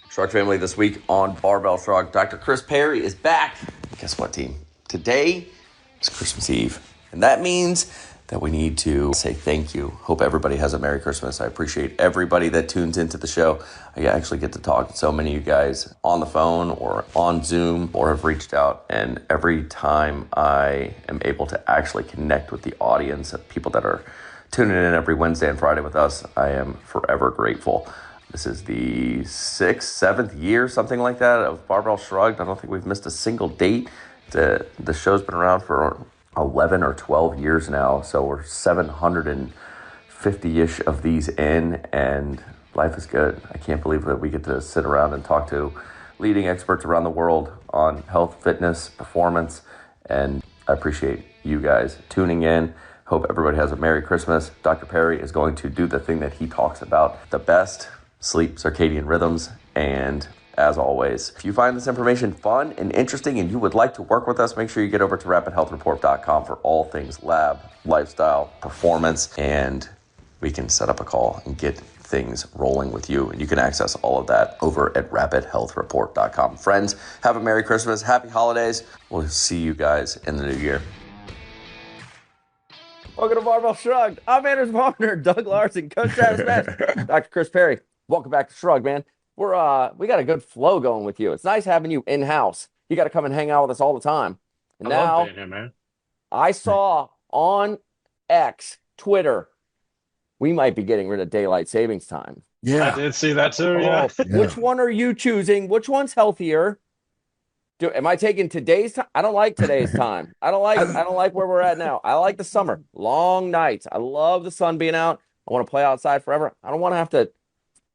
Shrug family, this week on Barbell Shrugged, Dr. Chris Perry is back. Guess what, team? Today is Christmas Eve, and that means that we need to say thank you. Hope everybody has a Merry Christmas. I appreciate everybody that tunes into the show. I actually get to talk to so many of you guys on the phone or on Zoom or have reached out, and every time I am able to actually connect with the audience of people that are tuning in every Wednesday and Friday with us, I am forever grateful. This is the 6th, 7th year, something like that, of Barbell Shrugged. I don't think we've missed a single date. The show's been around for 11 or 12 years now, so we're 750-ish of these in, and life is good. I can't believe that we get to sit around and talk to leading experts around the world on health, fitness, performance, and I appreciate you guys tuning in. Hope everybody has a Merry Christmas. Dr. Perry is going to do the thing that he talks about the best: sleep, circadian rhythms, and as always, if you find this information fun and interesting and you would like to work with us, make sure you get over to rapidhealthreport.com for all things lab, lifestyle, performance, and we can set up a call and get things rolling with you. And you can access all of that over at rapidhealthreport.com. Friends, have a Merry Christmas, Happy Holidays. We'll see you guys in the new year. Welcome to Barbell Shrugged. I'm Anders Varner, Doug Larson, Coach Travis Match, Dr. Chris Perry. Welcome back to Shrug, man. We got a good flow going with you. It's nice having you in-house. You got to come and hang out with us all the time. And I love being here, man. I saw on X, Twitter, we might be getting rid of daylight savings time. Yeah, I did see that too. Yeah. Which one are you choosing? Which one's healthier? Am I taking today's time? I don't like today's time. I don't like where we're at now. I like the summer, long nights. I love the sun being out. I want to play outside forever. I don't want to have to.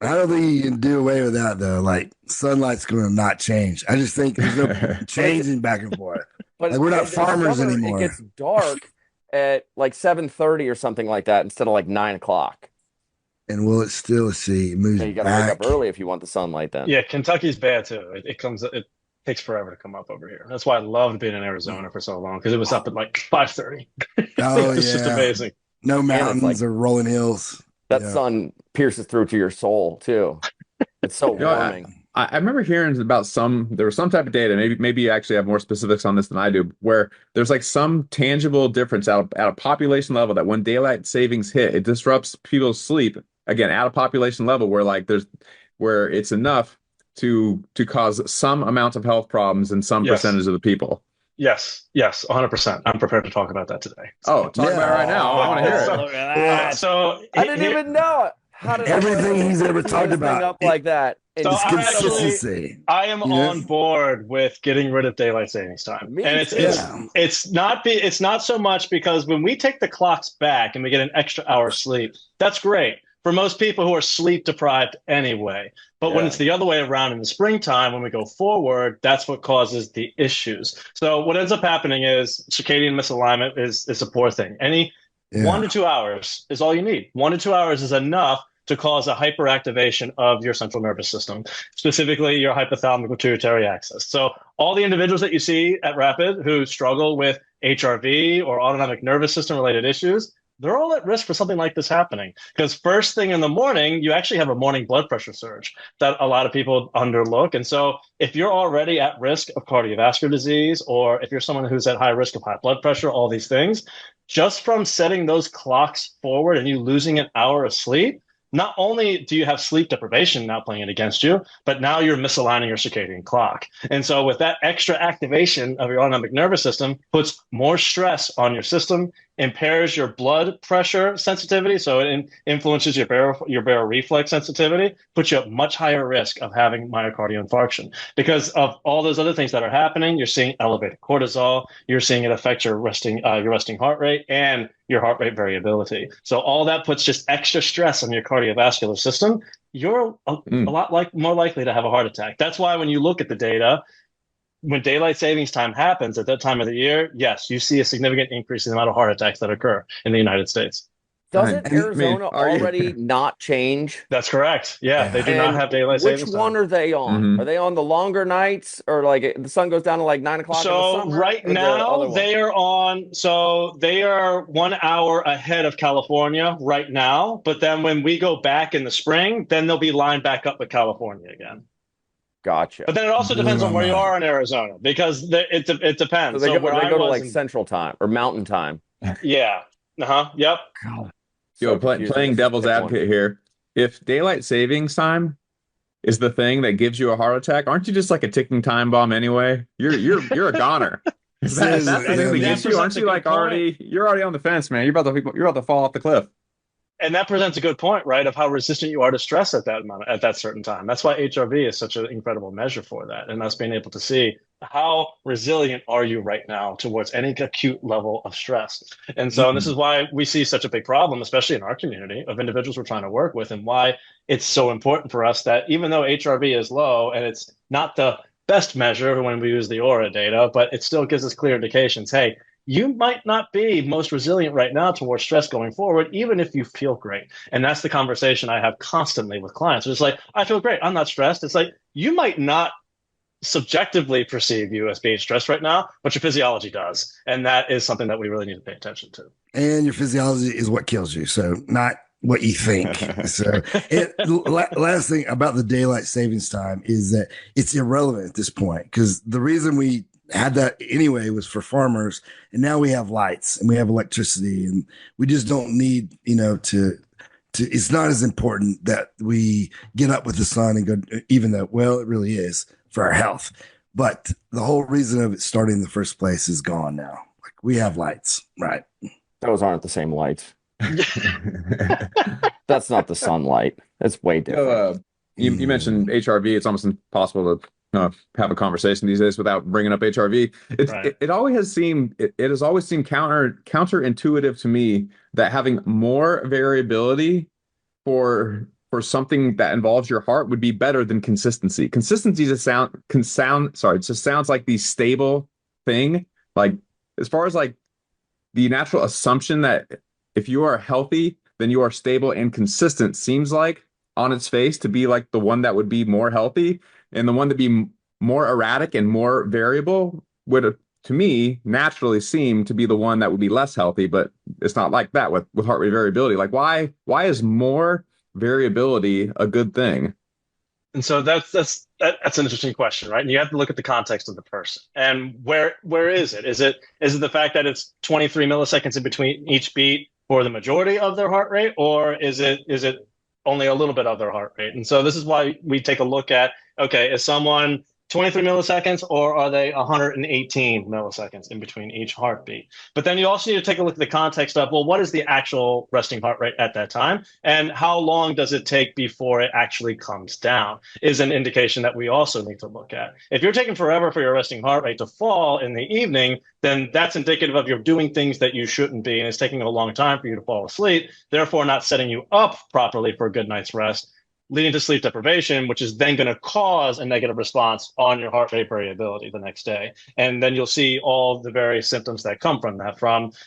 I don't think you can do away with that though. Like sunlight's going to not change. I just think there's no changing back and forth. But like, we're not farmers anymore. It gets dark at like 7:30 or something like that instead of like 9 o'clock. And will it still see? It moves. So you got to wake up early if you want the sunlight. Then yeah, Kentucky's bad too. It takes forever to come up over here. That's why I loved being in Arizona for so long, because it was up at like 5:30. Oh, it's just amazing. No mountains or rolling hills. That sun pierces through to your soul too. It's so warming. I remember hearing about there was some type of data, maybe you actually have more specifics on this than I do, where there's like some tangible difference at a population level that when daylight savings hit, it disrupts people's sleep, again, at a population level where it's enough to cause some amount of health problems in some percentage of the people. Yes, 100%. I'm prepared to talk about that today. Talk about it right now. I want to hear it. So I didn't even know it. How did everything he's ever talked about up like that? So it's consistency. I am on board with getting rid of daylight savings time, and it's not so much because when we take the clocks back and we get an extra hour of sleep, that's great for most people who are sleep deprived anyway. But when it's the other way around in the springtime, when we go forward, that's what causes the issues. So what ends up happening is circadian misalignment is a poor thing. 1 to 2 hours is all you need. 1 to 2 hours is enough to cause a hyperactivation of your central nervous system, specifically your hypothalamic pituitary axis. So all the individuals that you see at Rapid who struggle with HRV or autonomic nervous system related issues, they're all at risk for something like this happening. Because first thing in the morning, you actually have a morning blood pressure surge that a lot of people underlook. And so if you're already at risk of cardiovascular disease, or if you're someone who's at high risk of high blood pressure, all these things, just from setting those clocks forward and you losing an hour of sleep, not only do you have sleep deprivation now playing it against you, but now you're misaligning your circadian clock. And so with that extra activation of your autonomic nervous system puts more stress on your system, impairs your blood pressure sensitivity, so it influences your baroreflex sensitivity, puts you at much higher risk of having myocardial infarction. Because of all those other things that are happening, you're seeing elevated cortisol, you're seeing it affect your resting heart rate and your heart rate variability. So all that puts just extra stress on your cardiovascular system. You're a lot more likely to have a heart attack. That's why when you look at the data, when daylight savings time happens at that time of the year, yes, you see a significant increase in the amount of heart attacks that occur in the United States. Doesn't Arizona already not change? That's correct. Yeah, they do not have daylight savings time. Which one are they on? Are they on the longer nights, or like the sun goes down to like 9 o'clock? So right now they are on. So they are 1 hour ahead of California right now. But then when we go back in the spring, then they'll be lined back up with California again. Gotcha. But then it also depends on where you are in Arizona, because it depends. So they go to like in, Central Time or Mountain Time. yeah. Yep. Yo, playing devil's advocate here. If daylight savings time is the thing that gives you a heart attack, aren't you just like a ticking time bomb anyway? You're a goner. If that's the thing that gets you, aren't you like you're already on the fence, man? You're about to fall off the cliff. And that presents a good point, right, of how resistant you are to stress at that certain time. That's why HRV is such an incredible measure for that, and us being able to see how resilient are you right now towards any acute level of stress. And so this is why we see such a big problem, especially in our community, of individuals we're trying to work with, and why it's so important for us that even though HRV is low and it's not the best measure when we use the aura data, but it still gives us clear indications. Hey, you might not be most resilient right now towards stress going forward, even if you feel great. And that's the conversation I have constantly with clients. It's like, I feel great. I'm not stressed. It's like, you might not subjectively perceive you as being stressed right now, but your physiology does. And that is something that we really need to pay attention to. And your physiology is what kills you. So not what you think. So last thing about the daylight savings time is that it's irrelevant at this point, because the reason we had that anyway was for farmers, and now we have lights and we have electricity, and we just don't need, to it's not as important that we get up with the sun and go, even though, well, it really is for our health. But the whole reason of it starting in the first place is gone now. Like, we have lights, right? Those aren't the same lights. That's not the sunlight. That's way different. You mentioned HRV. It's almost impossible to have a conversation these days without bringing up HRV. It always has seemed it has always seemed counterintuitive to me that having more variability for something that involves your heart would be better than consistency. Consistency just sounds like the stable thing. Like, as far as like the natural assumption that if you are healthy, then you are stable and consistent, seems like on its face to be like the one that would be more healthy, and the one to be more erratic and more variable would, to me, naturally seem to be the one that would be less healthy. But it's not like that with heart rate variability. Like, why is more variability a good thing? And so that's an interesting question, right? And you have to look at the context of the person. And where is it? Is it the fact that it's 23 milliseconds in between each beat for the majority of their heart rate, or is it only a little bit of their heart rate? And so this is why we take a look at, okay, is someone 23 milliseconds, or are they 118 milliseconds in between each heartbeat? But then you also need to take a look at the context of, well, what is the actual resting heart rate at that time? And how long does it take before it actually comes down is an indication that we also need to look at. If you're taking forever for your resting heart rate to fall in the evening, then that's indicative of you're doing things that you shouldn't be, and it's taking a long time for you to fall asleep, therefore not setting you up properly for a good night's rest, leading to sleep deprivation, which is then going to cause a negative response on your heart rate variability the next day. And then you'll see all the various symptoms that come from that.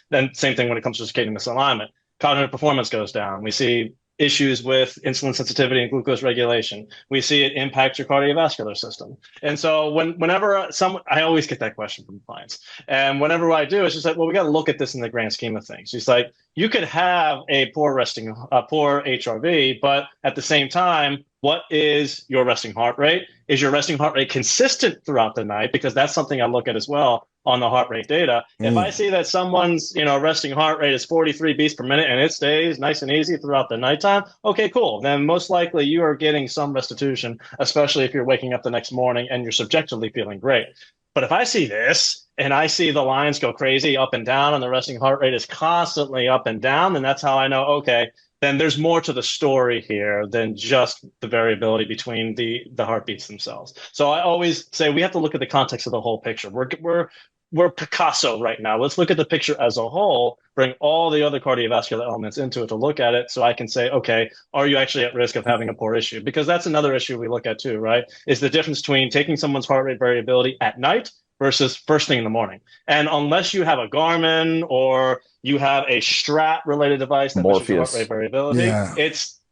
Then same thing when it comes to circadian misalignment. Cognitive performance goes down. We see issues with insulin sensitivity and glucose regulation. We see it impact your cardiovascular system. And so whenever I always get that question from clients. And whenever I do, it's just like, well, we got to look at this in the grand scheme of things. It's like, you could have a poor HRV, but at the same time, what is your resting heart rate? Is your resting heart rate consistent throughout the night? Because that's something I look at as well on the heart rate data. If I see that someone's resting heart rate is 43 beats per minute and it stays nice and easy throughout the nighttime, okay, cool. Then most likely you are getting some restitution, especially if you're waking up the next morning and you're subjectively feeling great. But if I see this and I see the lines go crazy up and down and the resting heart rate is constantly up and down, then that's how I know, okay, then there's more to the story here than just the variability between the heartbeats themselves. So I always say we have to look at the context of the whole picture. We're Picasso right now. Let's look at the picture as a whole, bring all the other cardiovascular elements into it to look at it, so I can say, okay, are you actually at risk of having a poor issue? Because that's another issue we look at too, right? Is the difference between taking someone's heart rate variability at night versus first thing in the morning. And unless you have a Garmin or you have a strap related device that measures heart rate variability,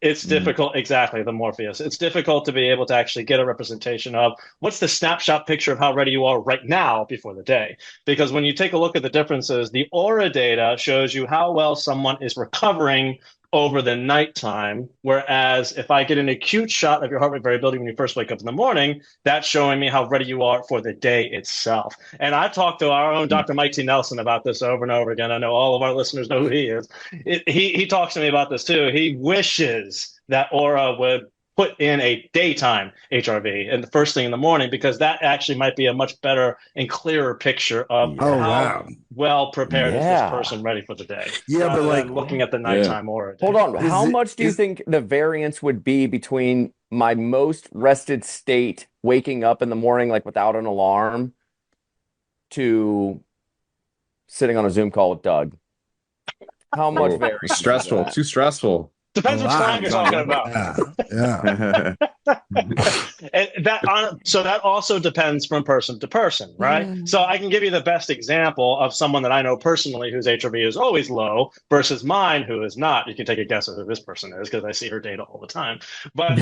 it's difficult. Exactly, the Morpheus. It's difficult to be able to actually get a representation of what's the snapshot picture of how ready you are right now before the day. Because when you take a look at the differences, the aura data shows you how well someone is recovering over the nighttime. Whereas if I get an acute shot of your heart rate variability when you first wake up in the morning, that's showing me how ready you are for the day itself. And I've talked to our own Dr. Mike T. Nelson about this over and over again. I know all of our listeners know who he is. He talks to me about this too. He wishes that Aura would put in a daytime HRV and the first thing in the morning, because that actually might be a much better and clearer picture of how well prepared is this person ready for the day. Yeah, but like looking at the nighttime Aura. Hold on. How much do you think the variance would be between my most rested state, waking up in the morning like without an alarm, to sitting on a Zoom call with Doug? How much variance? Stressful. Too stressful. Depends which time you're talking about. Yeah. And so that also depends from person to person, right? So I can give you the best example of someone that I know personally whose HRV is always low versus mine who is not. You can take a guess of who this person is because I see her data all the time. But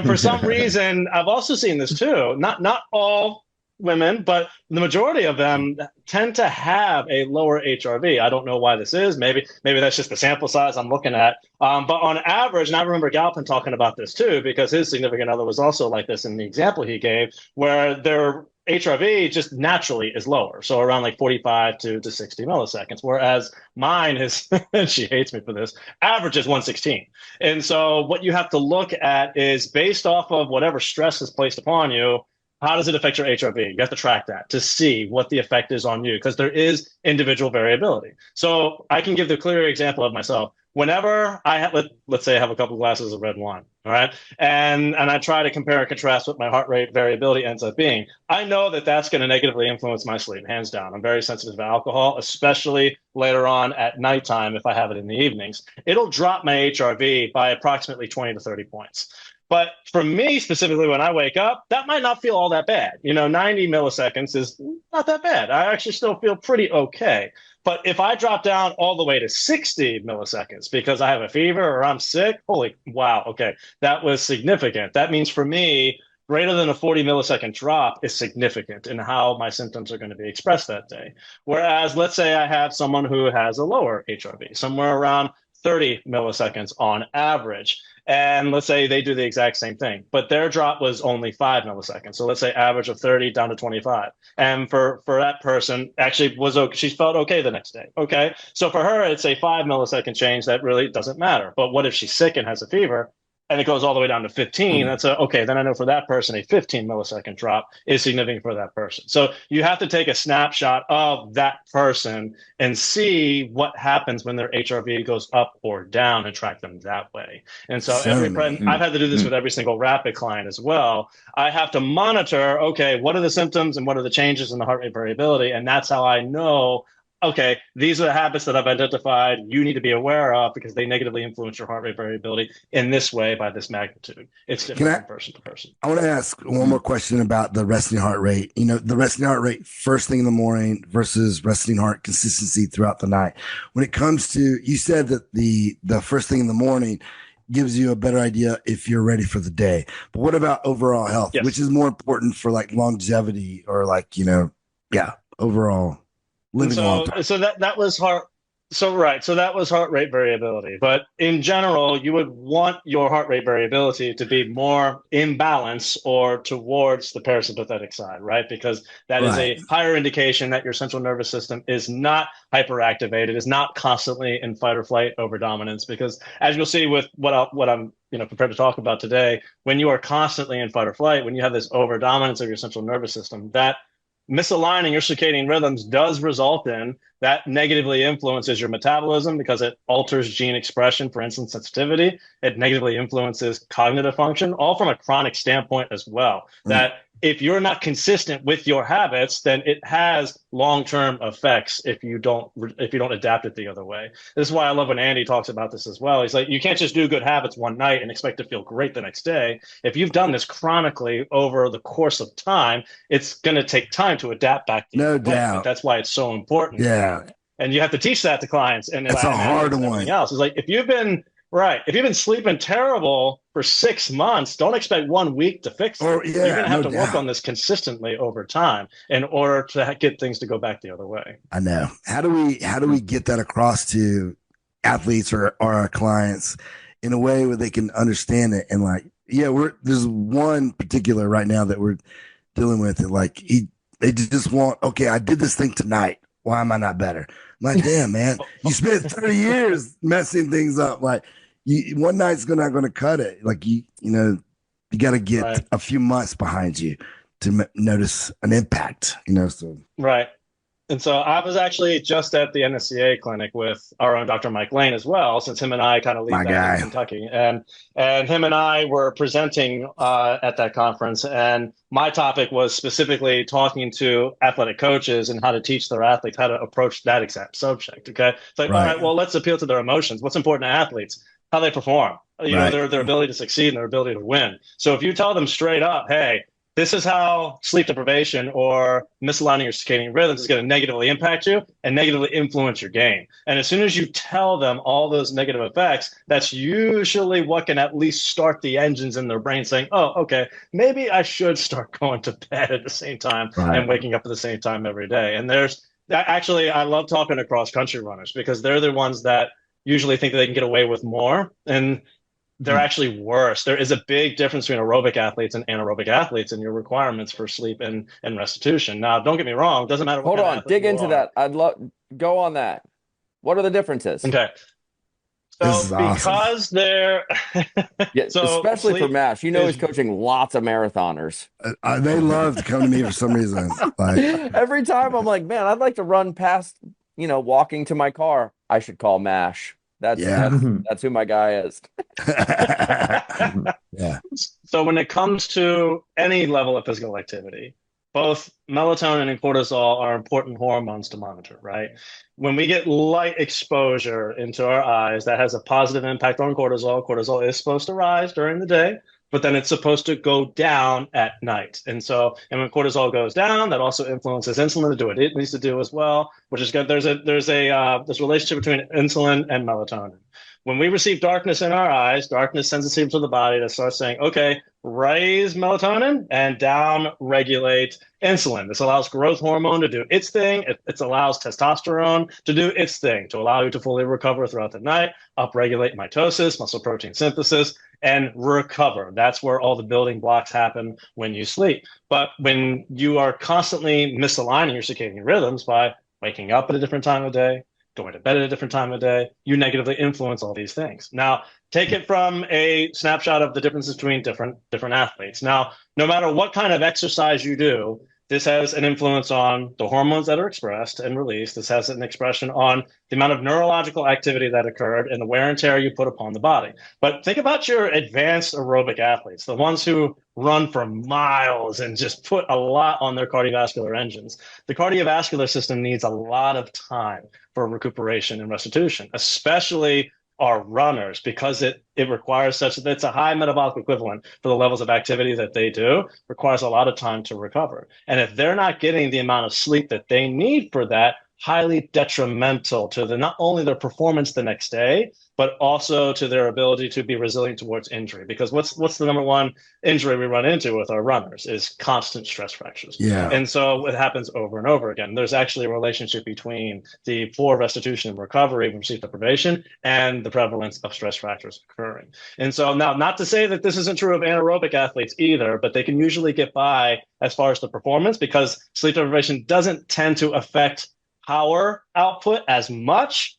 for some reason, I've also seen this too. Not all women, but the majority of them tend to have a lower HRV. I don't know why this is. Maybe that's just the sample size I'm looking at. But on average, and I remember Galpin talking about this too, because his significant other was also like this in the example he gave, where their HRV just naturally is lower. So around like 45 to 60 milliseconds, whereas mine is, and she hates me for this, average is 116. And so what you have to look at is based off of whatever stress is placed upon you, how does it affect your HRV? You have to track that to see what the effect is on you, because there is individual variability. So I can give the clear example of myself. Whenever I have, let's say I have a couple of glasses of red wine, all right, and I try to compare and contrast what my heart rate variability ends up being, I know that that's going to negatively influence my sleep, hands down. I'm very sensitive to alcohol, especially later on at nighttime if I have it in the evenings. It'll drop my HRV by approximately 20 to 30 points. But for me specifically, when I wake up, that might not feel all that bad. 90 milliseconds is not that bad. I actually still feel pretty okay. But if I drop down all the way to 60 milliseconds because I have a fever or I'm sick, holy wow, okay, that was significant. That means for me, greater than a 40 millisecond drop is significant in how my symptoms are going to be expressed that day. Whereas let's say I have someone who has a lower HRV, somewhere around 30 milliseconds on average. And let's say they do the exact same thing, but their drop was only 5 milliseconds. So let's say average of 30 down to 25. And for that person, actually was okay. She felt okay the next day. Okay. So for her, it's a 5 millisecond change that really doesn't matter. But what if she's sick and has a fever? And it goes all the way down to 15. That's okay. Then I know for that person, a 15 millisecond drop is significant for that person. So you have to take a snapshot of that person and see what happens when their HRV goes up or down and track them that way. And so I've had to do this with every single rapid client as well. I have to monitor, okay, what are the symptoms and what are the changes in the heart rate variability? And that's how I know, okay, these are the habits that I've identified you need to be aware of because they negatively influence your heart rate variability in this way by this magnitude. It's different from person to person. I want to ask one more question about the resting heart rate. The resting heart rate first thing in the morning versus resting heart consistency throughout the night. When it comes to, you said that the first thing in the morning gives you a better idea if you're ready for the day. But what about overall health, which is more important for like longevity or like, overall living long time. So that was heart. So that was heart rate variability. But in general, you would want your heart rate variability to be more in balance or towards the parasympathetic side, right? Because that is a higher indication that your central nervous system is not hyperactivated, is not constantly in fight or flight over dominance. Because as you'll see with what I'm prepared to talk about today, when you are constantly in fight or flight, when you have this over dominance of your central nervous system, that misaligning your circadian rhythms does result in that negatively influences your metabolism because it alters gene expression, for instance, sensitivity. It negatively influences cognitive function, all from a chronic standpoint as well. That if you're not consistent with your habits, then it has long-term effects if you don't adapt it the other way. This is why I love when Andy talks about this as well. He's like, you can't just do good habits one night and expect to feel great the next day. If you've done this chronically over the course of time, it's going to take time to adapt back to no doubt. But that's why it's so important. Yeah. And you have to teach that to clients. And that's a hard one. Else. It's like, if you've been sleeping terrible for 6 months, don't expect 1 week to fix it. You're going to have to work on this consistently over time in order to get things to go back the other way. I know. How do we get that across to athletes or our clients in a way where they can understand it. And like, yeah, there's one particular right now that we're dealing with it. Like they just want, okay, I did this thing tonight. Why am I not better? I'm like, damn, man, you spent 30 years messing things up. Like one night's not going to cut it. Like you got to get a few months behind you to notice an impact, so. Right. And so I was actually just at the NSCA clinic with our own Dr. Mike Lane as well, since him and I kind of lead that in Kentucky. And him and I were presenting at that conference. And my topic was specifically talking to athletic coaches and how to teach their athletes how to approach that exact subject. Okay. It's like, all right, well, let's appeal to their emotions. What's important to athletes? How they perform, their ability to succeed and their ability to win. So if you tell them straight up, hey, this is how sleep deprivation or misaligning your circadian rhythms is going to negatively impact you and negatively influence your game. And as soon as you tell them all those negative effects, that's usually what can at least start the engines in their brain saying, oh, okay, maybe I should start going to bed at the same time and waking up at the same time every day. And I love talking to cross-country runners because they're the ones that usually think that they can get away with more. And they're actually worse. There is a big difference between aerobic athletes and anaerobic athletes and your requirements for sleep and restitution. Now, don't get me wrong. It doesn't matter. Hold on. Dig into that. I'd love go on that. What are the differences? Okay. So because awesome. they're especially for Mash, he's coaching lots of marathoners. They love to come to me for some reason. Like every time I'm like, man, I'd like to run past, walking to my car. I should call Mash. That's who my guy is. Yeah. So when it comes to any level of physical activity, both melatonin and cortisol are important hormones to monitor, right? When we get light exposure into our eyes, that has a positive impact on cortisol. Cortisol is supposed to rise during the day, but then it's supposed to go down at night. And when cortisol goes down, that also influences insulin to do what it needs to do as well, which is good. There's a relationship between insulin and melatonin. When we receive darkness in our eyes, darkness sends a signal to the body to start saying, okay, raise melatonin and down regulate insulin. This allows growth hormone to do its thing. It allows testosterone to do its thing, to allow you to fully recover throughout the night, upregulate mitosis, muscle protein synthesis, and recover. That's where all the building blocks happen when you sleep. But when you are constantly misaligning your circadian rhythms by waking up at a different time of day, going to bed at a different time of day, you negatively influence all these things. Now, take it from a snapshot of the differences between different athletes. Now, no matter what kind of exercise you do, this has an influence on the hormones that are expressed and released. This has an expression on the amount of neurological activity that occurred and the wear and tear you put upon the body. But think about your advanced aerobic athletes, the ones who run for miles and just put a lot on their cardiovascular engines. The cardiovascular system needs a lot of time for recuperation and restitution, especially our runners, because it requires it's a high metabolic equivalent for the levels of activity that they do, requires a lot of time to recover. And if they're not getting the amount of sleep that they need for that, highly detrimental to not only their performance the next day, but also to their ability to be resilient towards injury. Because what's the number one injury we run into with our runners is constant stress fractures. Yeah. And so it happens over and over again. There's actually a relationship between the poor restitution and recovery from sleep deprivation and the prevalence of stress fractures occurring. And so now, not to say that this isn't true of anaerobic athletes either, but they can usually get by as far as the performance because sleep deprivation doesn't tend to affect power output as much,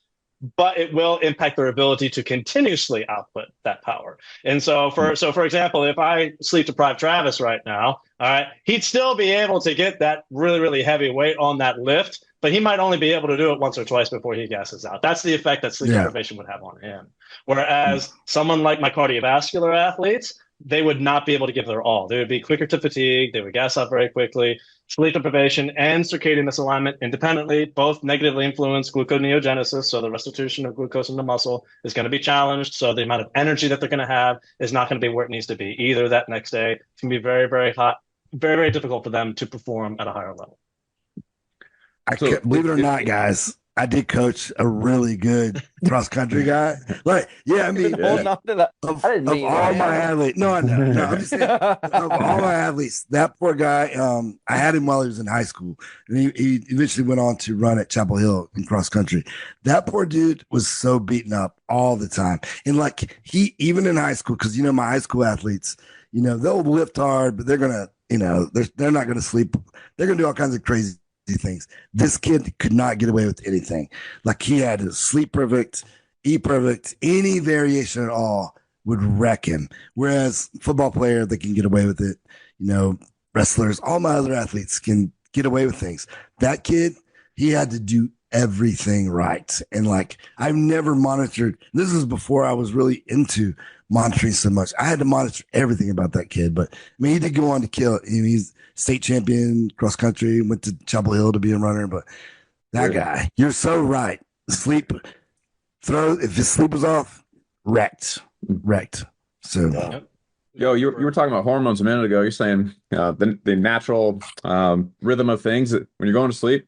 but it will impact their ability to continuously output that power. And so for example, if I sleep deprive Travis right now, all right, he'd still be able to get that really, really heavy weight on that lift, but he might only be able to do it once or twice before he gasses out. That's the effect that sleep deprivation would have on him. Whereas someone like my cardiovascular athletes, they would not be able to give their all. They would be quicker to fatigue. They would gas out very quickly. Sleep deprivation and circadian misalignment independently both negatively influence gluconeogenesis. So the restitution of glucose in the muscle is going to be challenged. So the amount of energy that they're going to have is not going to be where it needs to be either that next day. It can be very, very hot, very, very difficult for them to perform at a higher level. Believe it or not, guys, I did coach a really good cross country guy. Like, yeah, I mean, Holding on to that. of I didn't mean all that. my athletes, no, I'm just saying, of all my athletes, that poor guy, I had him while he was in high school, and he eventually went on to run at Chapel Hill in cross country. That poor dude was so beaten up all the time, and like he even in high school, because my high school athletes, they'll lift hard, but they're gonna, they're not gonna sleep. They're gonna do all kinds of crazy things. This kid could not get away with anything. Like he had to sleep perfect, eat perfect, any variation at all would wreck him. Whereas football player, they can get away with it. Wrestlers, all my other athletes can get away with things. That kid, he had to do everything right. And like, I've never monitored, this is before I was really into monitoring so much. I had to monitor everything about that kid, but I mean, he did go on to kill it. He's state champion cross country, went to Chapel Hill to be a runner, but that guy, you're so right. Sleep, if his sleep was off, wrecked. So, Yo, you were talking about hormones a minute ago. You're saying the natural rhythm of things that when you're going to sleep,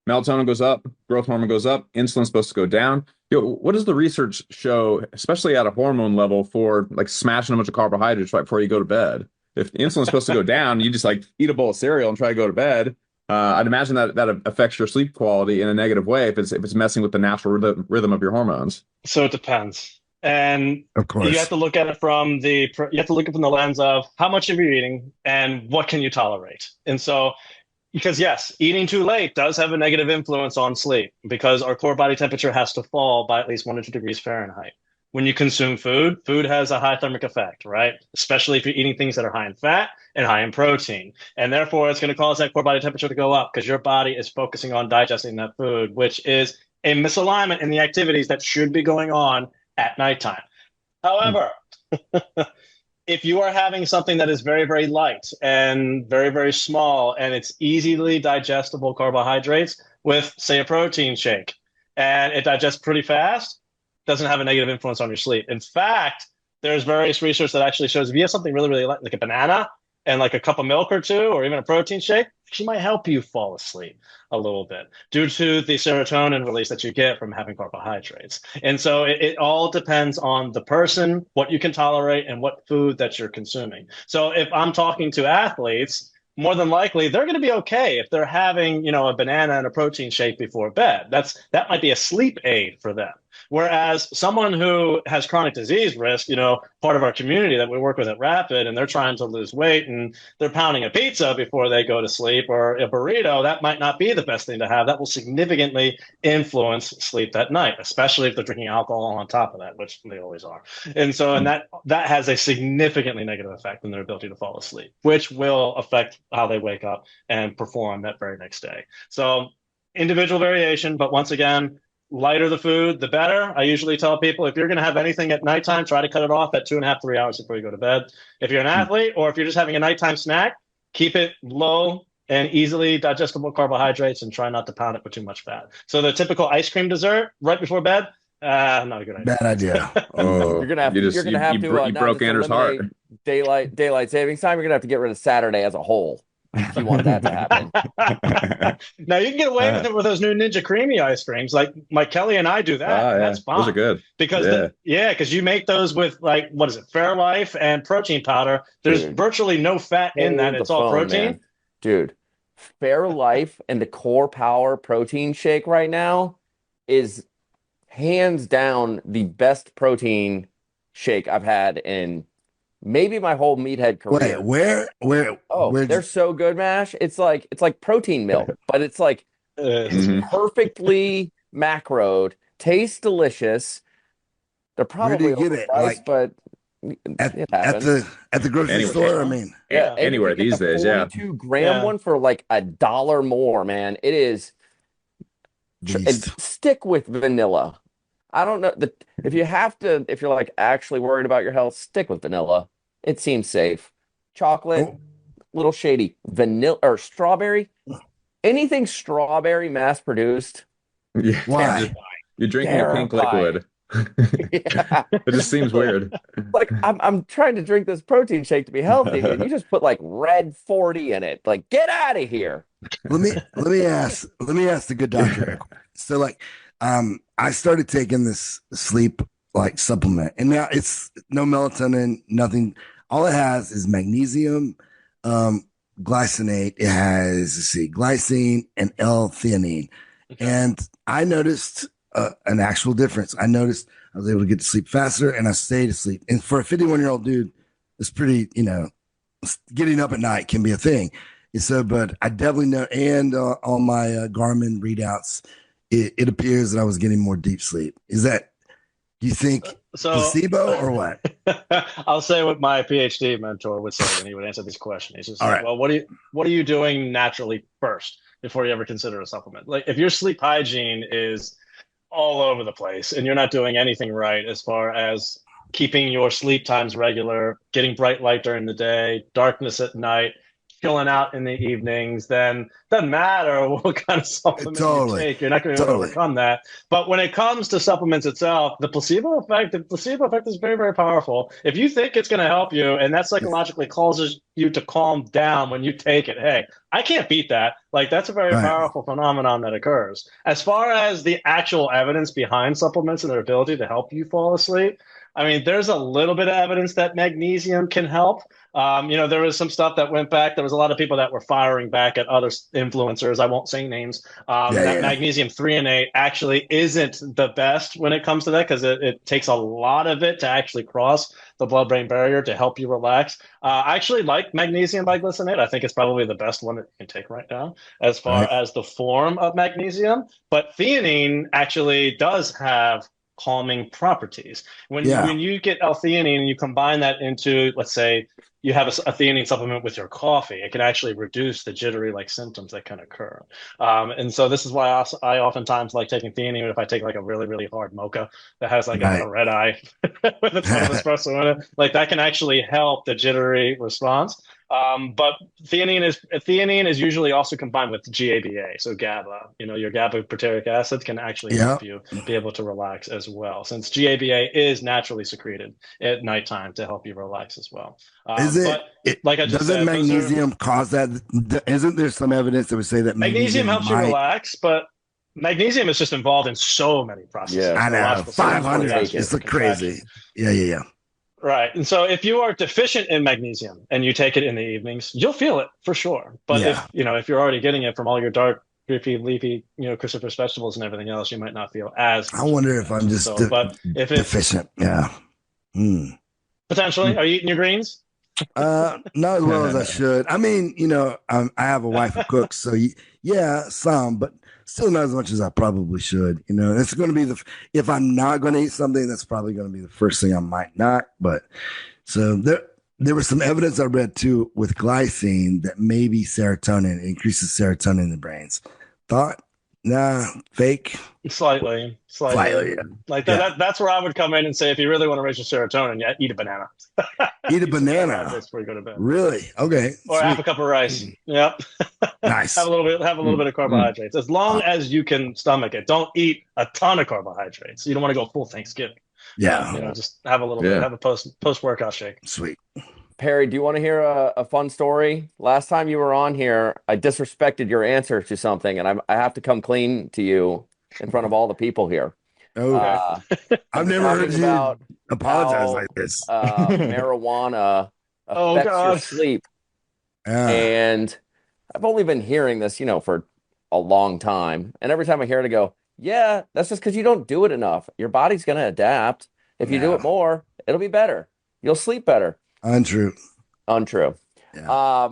melatonin goes up, growth hormone goes up, insulin's supposed to go down. Yo, what does the research show, especially at a hormone level, for like smashing a bunch of carbohydrates right before you go to bed? If insulin's supposed to go down, you just like eat a bowl of cereal and try to go to bed. I'd imagine that affects your sleep quality in a negative way if it's messing with the natural rhythm of your hormones. So it depends. And of course, you have to look at it from the lens of how much are you eating and what can you tolerate. And so, because yes, eating too late does have a negative influence on sleep because our core body temperature has to fall by at least 1 to 2 degrees Fahrenheit. When you consume food has a high thermic effect, right? Especially if you're eating things that are high in fat and high in protein. And therefore, it's going to cause that core body temperature to go up because your body is focusing on digesting that food, which is a misalignment in the activities that should be going on at nighttime. However, if you are having something that is very, very light and very, very small, and it's easily digestible carbohydrates with, say, a protein shake, and it digests pretty fast, doesn't have a negative influence on your sleep. In fact, there's various research that actually shows if you have something really, really light, like a banana and like a cup of milk or two, or even a protein shake, she might help you fall asleep a little bit due to the serotonin release that you get from having carbohydrates. And so it all depends on the person, what you can tolerate, and what food that you're consuming. So if I'm talking to athletes, more than likely they're going to be okay if they're having, a banana and a protein shake before bed. That might be a sleep aid for them. Whereas someone who has chronic disease risk, part of our community that we work with at Rapid, and they're trying to lose weight and they're pounding a pizza before they go to sleep or a burrito, that might not be the best thing to have. That will significantly influence sleep that night, especially if they're drinking alcohol on top of that, which they always are. And so, and that has a significantly negative effect on their ability to fall asleep, which will affect how they wake up and perform that very next day. So individual variation, but once again, lighter the food, the better. I usually tell people if you're going to have anything at nighttime, try to cut it off at 2.5, 3 hours before you go to bed. If you're an athlete or if you're just having a nighttime snack, keep it low and easily digestible carbohydrates and try not to pound it with too much fat. So the typical ice cream dessert right before bed, not a good idea. Bad idea. Oh, you're gonna have to broke Andrew's heart. Daylight savings time. You're gonna have to get rid of Saturday as a whole if you want that to happen. Now you can get away with it with those new Ninja Creamy ice creams. Like Mike Kelly and I do that. Yeah. That's fine. Those are good because because you make those with like what is it, Fairlife and protein powder. There's virtually no fat in that. It's all protein. Man. Dude, Fairlife and the Core Power protein shake right now is hands down the best protein shake I've had in maybe my whole meathead career. Wait, where? They're so good, Mash. It's like protein milk, but it's like it's perfectly macroed, tastes delicious. They're probably where do you get it? Price, but at the grocery store. I mean, anywhere these days. 42-gram one for like $1 more, man. It is. Stick with vanilla. I don't know if you're like actually worried about your health, stick with vanilla. It seems safe. Chocolate, little shady. Vanilla or strawberry, anything strawberry mass produced. Yeah. Why? You're drinking a pink liquid. Yeah. It just seems weird. Like I'm trying to drink this protein shake to be healthy, and you just put like red 40 in it. Like, get out of here. Let me ask the good doctor. Yeah. So like, I started taking this sleep like supplement, and now it's no melatonin, nothing. All it has is magnesium, um, glycinate. It has, let's see, glycine and L-theanine, Okay. and I noticed an actual difference. I noticed I was able to get to sleep faster, and I stayed asleep. And for a 51-year-old dude, it's pretty, getting up at night can be a thing. And so, but I definitely know, and on my Garmin readouts, it appears that I was getting more deep sleep. Is that, do you think So placebo or what? I'll say what my PhD mentor would say when he would answer this question. He's just All like, right. well, what are you doing naturally first before you ever consider a supplement? Like if your sleep hygiene is all over the place and you're not doing anything right as far as keeping your sleep times regular, getting bright light during the day, darkness at night, chilling out in the evenings, then doesn't matter what kind of supplement you Totally. take, you're not going to be able to Totally. overcome that. But when it comes to supplements itself, the placebo effect is very, very powerful. If you think it's going to help you and that psychologically causes you to calm down when you take it, hey, I can't beat that. Like that's a very Right. powerful phenomenon that occurs. As far as the actual evidence behind supplements and their ability to help you fall asleep, I mean, there's a little bit of evidence that magnesium can help. There was some stuff that went back. There was a lot of people that were firing back at other influencers. I won't say names. Yeah. That Yeah. magnesium threonate actually isn't the best when it comes to that because it takes a lot of it to actually cross the blood-brain barrier to help you relax. I actually like magnesium biglycinate. I think it's probably the best one that you can take right now as far Right. as the form of magnesium. But theanine actually does have calming properties. When Yeah. when you get L-theanine and you combine that into, let's say, you have a theanine supplement with your coffee, it can actually reduce the jittery like symptoms that can occur. And so this is why I oftentimes like taking theanine if I take like a really, really hard mocha that has like a Right. red eye with a ton of espresso in it. Like that can actually help the jittery response. But theanine is usually also combined with GABA, so GABA. Your GABA butyric acid can actually Yeah. help you be able to relax as well, since GABA is naturally secreted at nighttime to help you relax as well. Is But it, like I just doesn't said, those are magnesium cause that? Isn't there some evidence that would say that magnesium magnesium helps you might? relax, but magnesium is just involved in so many processes, Yeah. I know, neurological systems, cardiovascular 500. Take it. It's like contraction. crazy. Yeah. Yeah. Yeah. Right. And so if you are deficient in magnesium and you take it in the evenings, you'll feel it for sure. But Yeah. if you're already getting it from all your dark, leafy, cruciferous vegetables and everything else, you might not feel as I much of an wonder if effect. I'm just So, but if it's deficient. Yeah. Hmm. potentially, are you eating your greens? Not as well as I should. I mean, I have a wife who cooks, so yeah, some, but still not as much as I probably should. It's going to be if I'm not going to eat something, that's probably going to be the first thing I might not. But so there was some evidence I read too with glycine that maybe serotonin increases serotonin in the brains. Thought, nah, fake, Slightly. slightly. Like Yeah. that's where I would come in and say, if you really want to raise your serotonin, yeah, eat a banana. Eat a Eat some banana. carbohydrates before you go to bed. Really? Okay. Or half Sweet. a cup of rice. Yep. Nice. Have a little bit of Mm. carbohydrates. As long as you can stomach it. Don't eat a ton of carbohydrates. You don't want to go full Thanksgiving. Yeah. Just have a little bit. Yeah. Have a post workout shake. Sweet. Perry, do you want to hear a fun story? Last time you were on here, I disrespected your answer to something, and I have to come clean to you in front of all the people here. Oh, Uh, I've we're never heard talking you about apologize how like this. marijuana Oh affects your God. sleep. Yeah. And I've only been hearing this, for a long time. And every time I hear it, I go, yeah, that's just because you don't do it enough. Your body's going to adapt. If you do Yeah. it more, it'll be better. You'll sleep better. Untrue. Untrue. Yeah.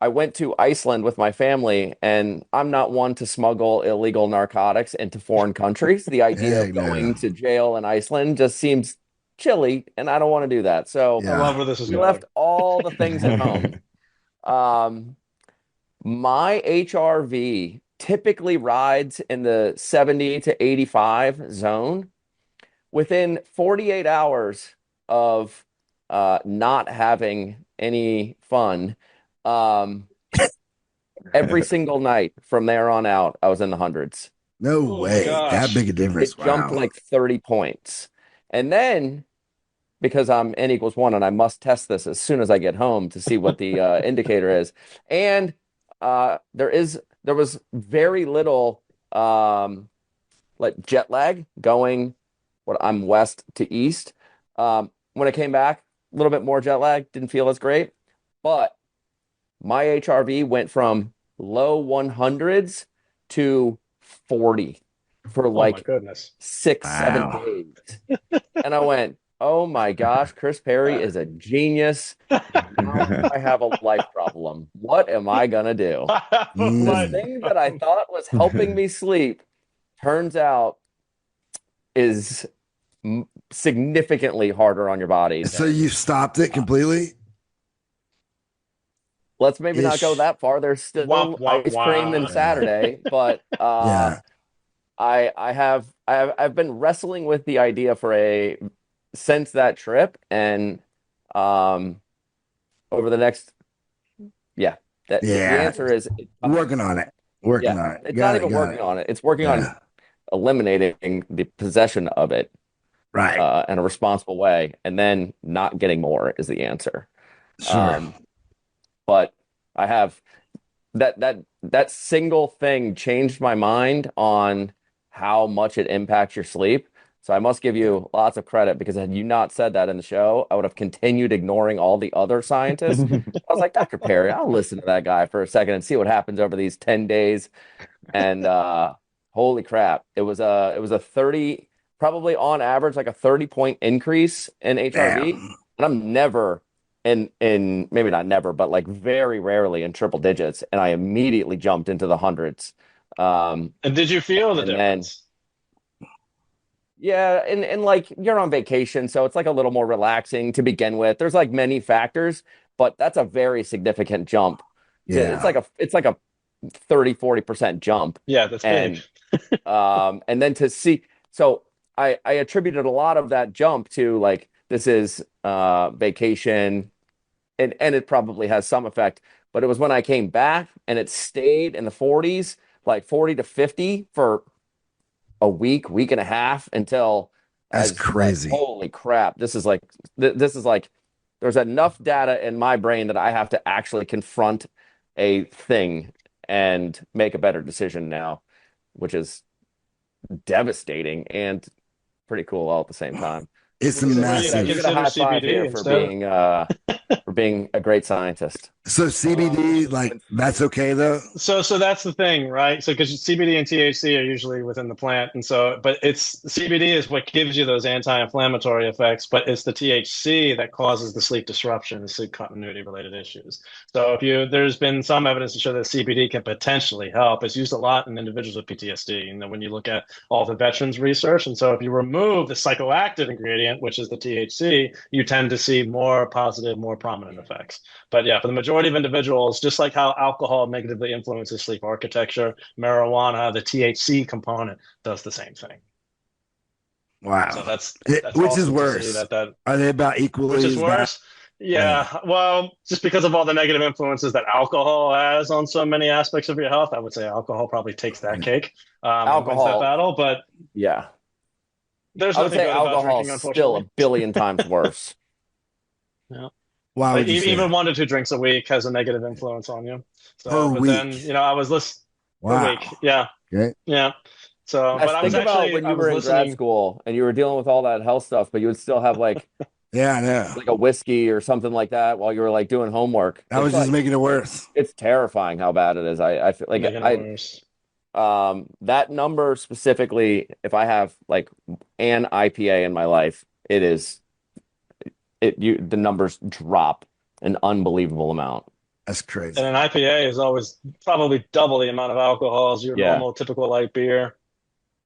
I went to Iceland with my family, and I'm not one to smuggle illegal narcotics into foreign countries. The idea Heck of no. going to jail in Iceland just seems chilly, and I don't want to do that. So I Yeah. love where this is we going. left all the things at home. My HRV typically rides in the 70 to 85 zone. Within 48 hours of not having any fun, every single night from there on out, I was in the hundreds. No Oh my way. gosh. That big a difference. It jumped Wow. like 30 points. And then because I'm n equals 1 and I must test this as soon as I get home to see what the indicator is. And there was very little like jet lag going what I'm west to east. When I came back, a little bit more jet lag, didn't feel as great, but my HRV went from low 100s to 40 for Oh my like goodness. 6-7 Wow. days. And I went, oh my gosh, Chris Perry is a genius. Now I have a life problem. What am I gonna do? The Mm. thing that I thought was helping me sleep turns out is significantly harder on your body. So you stopped it completely? Let's maybe not go Ish. that far. There's still Womp, womp, ice cream and womp. Saturday, but Yeah. I've been wrestling with the idea since that trip, and over the next the Yeah. answer is Working on it. Working yeah, on it. it's Got not it. even Got working it. on it. It's working on Yeah. eliminating the possession of it Right. in a responsible way, and then not getting more is the answer. Sure. But I have that single thing changed my mind on how much it impacts your sleep. So I must give you lots of credit because had you not said that in the show, I would have continued ignoring all the other scientists. I was like, Dr. Perry, I'll listen to that guy for a second and see what happens over these 10 days. And holy crap, it was a 30, probably on average, like a 30-point increase in HRV. Damn. And I'm never in maybe not never, but like very rarely in triple digits. And I immediately jumped into the hundreds. And did you feel the And then difference? yeah, and like you're on vacation, so it's like a little more relaxing to begin with. There's like many factors, but that's a very significant jump. Yeah. It's like a 30-40% jump. Yeah, that's big. And then to see, so I attributed a lot of that jump to like this is vacation, and it probably has some effect, but it was when I came back and it stayed in the 40s, like 40 to 50 for a week and a half until That's like, crazy. holy crap, this is like there's enough data in my brain that I have to actually confront a thing and make a better decision now, which is devastating and pretty cool all at the same time. It's a Well, massive. You get a high five CBD here instead. for being a great scientist. So CBD, like that's okay though. So that's the thing, right? So because CBD and THC are usually within the plant, and so but it's CBD is what gives you those anti-inflammatory effects, but it's the THC that causes the sleep disruption, the sleep continuity related issues. So there's been some evidence to show that CBD can potentially help. It's used a lot in individuals with PTSD. You know, when you look at all the veterans research, and so if you remove the psychoactive ingredient, which is the THC, you tend to see more positive, more prominent effects. But yeah, for the majority of individuals, just like how alcohol negatively influences sleep architecture, marijuana, the THC component does the same thing. Wow. So that's which is awesome worse. that Are they about equally which is as bad? worse? Yeah, well, just because of all the negative influences that alcohol has on so many aspects of your health, I would say alcohol probably takes that cake and wins that battle. But yeah, there's I would nothing say good about alcohol drinking, is still a unfortunately. billion times worse. Yeah. Why would you say Even that? 1 to 2 drinks a week has a negative influence on you. So, Per but week? then, I was listening per Wow. week. Yeah. Okay. Yeah. So, Guys, but I was think about actually, when I you was were in grad listening. school and you were dealing with all that health stuff, but you would still have like Yeah, I know. like a whiskey or something like that while you were like doing homework. I was It's just like making it worse. it's terrifying how bad it is. I feel like Making it worse. that number specifically, if I have like an IPA in my life, the numbers drop an unbelievable amount. That's crazy. And an IPA is always probably double the amount of alcohol as your Yeah. normal, typical light beer.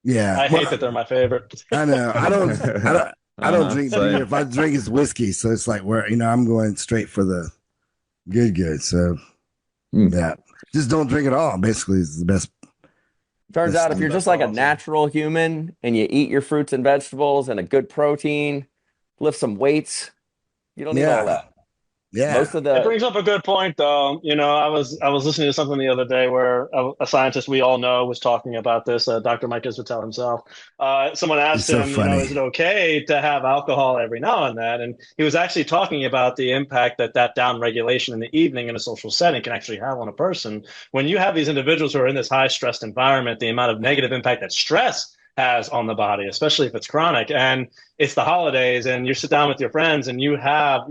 Yeah. I hate that they're my favorite. I know. I don't drink same. beer. If I drink, it's whiskey. So it's like I'm going straight for the good. So yeah, just don't drink at all. Basically, is the best. Turns That's out if you're just like a awesome. natural human and you eat your fruits and vegetables and a good protein, lift some weights, you don't need all that. Most of It the brings up a good point, though. I was listening to something the other day where a scientist we all know was talking about this. Dr. Mike Isvitel himself. Someone It's asked so him, funny. is it okay to have alcohol every now and then? And he was actually talking about the impact that down regulation in the evening in a social setting can actually have on a person. When you have these individuals who are in this high stressed environment, the amount of negative impact that stress has on the body, especially if it's chronic, and it's the holidays, and you sit down with your friends, and you have,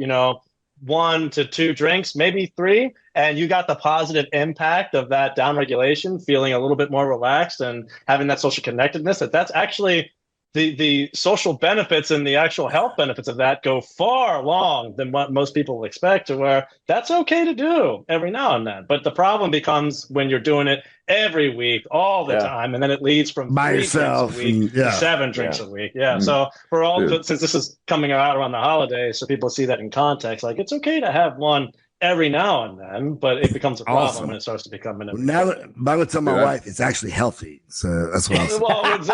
1 to 2 drinks, maybe 3, and you got the positive impact of that downregulation, feeling a little bit more relaxed and having that social connectedness, that's actually the social benefits and the actual health benefits of that go far along than what most people expect, to where that's okay to do every now and then. But the problem becomes when you're doing it every week, all the time, and then it leads from by 3 yourself drinks a week to 7 drinks a week. Yeah. So since this is coming out around the holidays, so people see that in context, like it's okay to have one every now and then, but it becomes a problem when it starts to become an. Now, I'm gonna tell my wife it's actually healthy, so that's what I'm saying. Well, I would say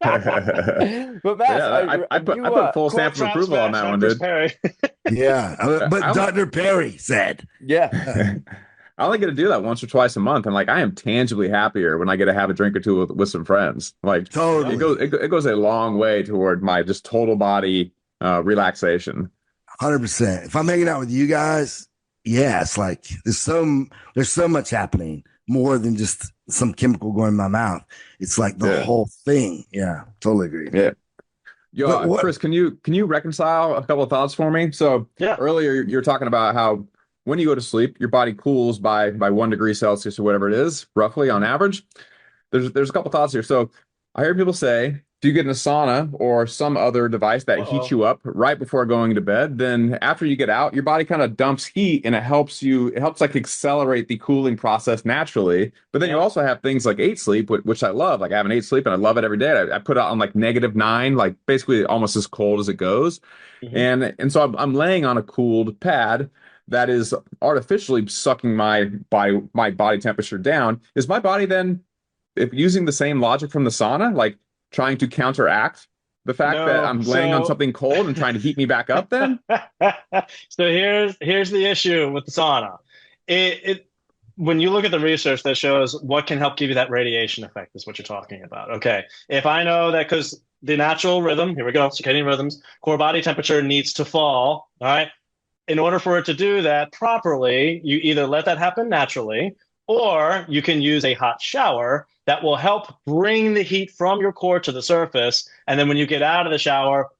that. But Matt, I put full stamp of approval on that one, dude. But Dr. Perry said, yeah. I only get to do that once or twice a month, and like I am tangibly happier when I get to have a drink or two with some friends. Like totally, it goes a long way toward my just total body relaxation. 100%. If I'm hanging out with you guys, it's like there's so much happening, more than just some chemical going in my mouth. It's like the whole thing. Yeah, totally agree. Yeah. Yo, Chris, can you reconcile a couple of thoughts for me? So earlier you're talking about how when you go to sleep, your body cools by 1 degree Celsius or whatever it is, roughly on average. There's a couple of thoughts here. So I heard people say, if you get in a sauna or some other device that heats you up right before going to bed, then after you get out, your body kind of dumps heat, and it helps like accelerate the cooling process naturally. But then you also have things like 8 sleep, which I love. Like I have an 8 sleep and I love it every day. I put it on like -9, like basically almost as cold as it goes. Mm-hmm. And so I'm laying on a cooled pad that is artificially sucking my body temperature down. Is my body then, if using the same logic from the sauna, like trying to counteract the fact that I'm laying on something cold and trying to heat me back up then? So here's the issue with the sauna. When you look at the research that shows what can help give you that radiation effect is what you're talking about. Okay. If I know that, because the natural rhythm, here we go, circadian rhythms, core body temperature needs to fall, all right? In order for it to do that properly, you either let that happen naturally, or you can use a hot shower that will help bring the heat from your core to the surface. And then when you get out of the shower,